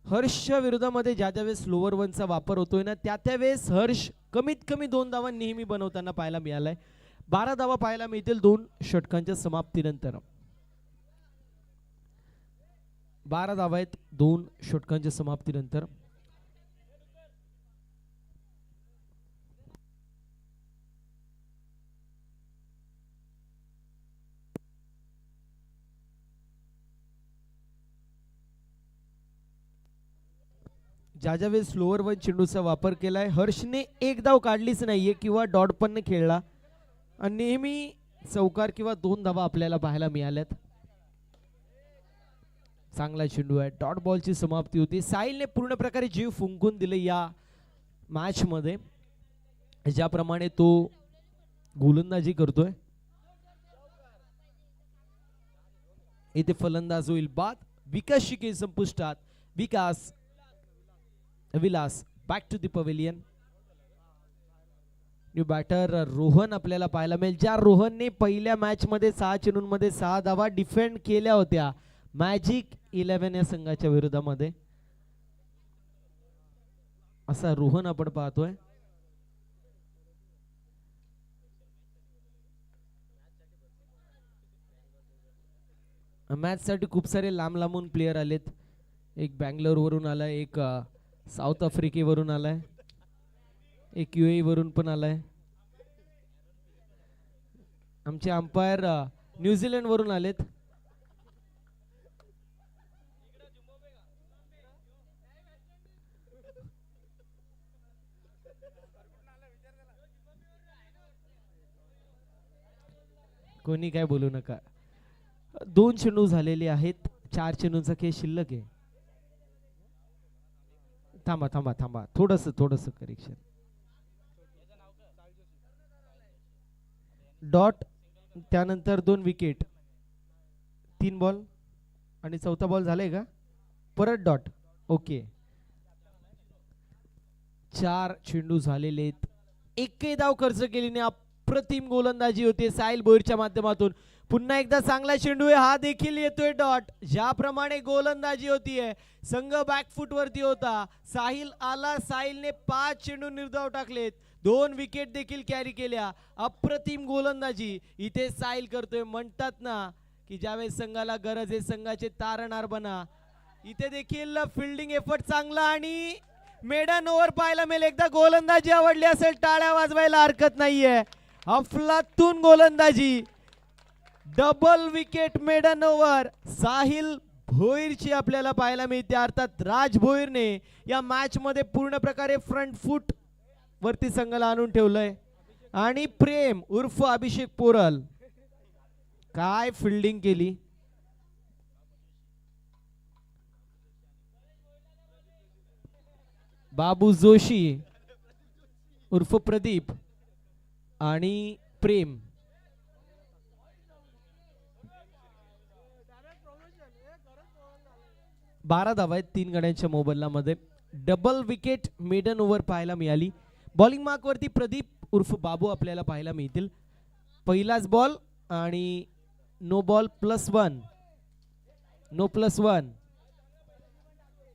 हर्षच्या विरोधामध्ये ज्या वेळेस स्लोवर वनचा वापर होतोय ना त्यावेळेस हर्ष कमीत कमी 2 धावा नेहमी बनवताना पाहायला मिळालाय. 12 धावा पाहायला मिळतील 2 षटकांच्या समाप्तीनंतर. 12 धावा आहेत 2 षटकांच्या समाप्तीनंतर. ज्या वेळेस स्लोअर वन चेंडूचा वापर केलाय हर्षने एक धाव काढलीच नाहीये किंवा डॉट पण खेळला आणि नेहमी चौकार किंवा 2 धावा आपल्याला पाहायला मिळाल्यात. चांगला चेंडू आहे. डॉट बॉलची समाप्ती होती. साहिलने पूर्ण प्रकारे जीव फुंकून दिले या मॅच मध्ये ज्याप्रमाणे तो गोलंदाजी करतोय. इथे फलंदाज होईल बाद. विकास शिके संपुष्टात. Vilas back to the pavilion. New batter Rohan आपल्याला पाहायला मिळेल. ज्या रोहनने पहिल्या मॅच मध्ये 6 चेंडूंमध्ये 6 धावा डिफेंड केल्या होत्या मॅजिक 11 या संघाच्या विरोधामध्ये. असा रोहन आपण पाहतोय. मॅच साठी खूप सारे लांब लांबून प्लेयर आलेत. एक बँगलोर वरून आलाय, एक साऊथ आफ्रिकेवरून आलाय, एक UAE वरून पण आलाय. आमचे अंपायर न्यूझीलंड वरून आलेत. कोणी काय बोलू नका. 2 चेंडू झालेले आहेत. 4 चेंडूंचा खेळ शिल्लक आहे. थांबा थांबा थांबा थोडस करेक्शन. डॉट त्यानंतर 2 विकेट. 3 बॉल आणि चौथा बॉल झालाय का परत डॉट. ओके 4 चेंडू झालेले आहेत. एकही धाव खर्च केली नाही. अप्रतिम गोलंदाजी होते साहिल भोईरच्या माध्यमातून. पुन्हा एकदा चांगला चेंडू आहे. हा देखील येतोय डॉट. ज्याप्रमाणे गोलंदाजी होतीये संघ बॅकफुट वरती होता. साहिल आला. साहिलने 5 चेंडू निर्धाव टाकलेत. 2 विकेट देखील कॅरी केल्या. अप्रतिम गोलंदाजी इथे साहिल करतोय. म्हणतात ना की ज्यावेळेस संघाला गरज आहे संघाचे तारणहार बना. इथे देखील फिल्डिंग एफर्ट चांगला आणि मेडन ओव्हर पाहायला मिळेल. एकदा गोलंदाजी आवडली असेल टाळ्या वाजवायला हरकत नाहीये. अफलातून गोलंदाजी. Double wicket maiden over Sahil भोईरची आपल्याला पाहायला मिळते. अर्थात राज भोईरने या मॅच मध्ये पूर्ण प्रकारे फ्रंट फुट वरती संघाला आणून ठेवलंय. आणि प्रेम उर्फ अभिषेक पोरल काय फिल्डिंग केली. बाबू जोशी उर्फ प्रदीप आणि प्रेम. बारा धावा आहेत 3 गड्यांच्या मोबदल्यामध्ये. डबल विकेट मेडन ओव्हर पाहायला मिळाली. बॉलिंग मार्क वरती प्रदीप उर्फ बाबू आपल्याला पाहायला मिळतील. पहिलाच बॉल आणि नो बॉल +1 नो +1.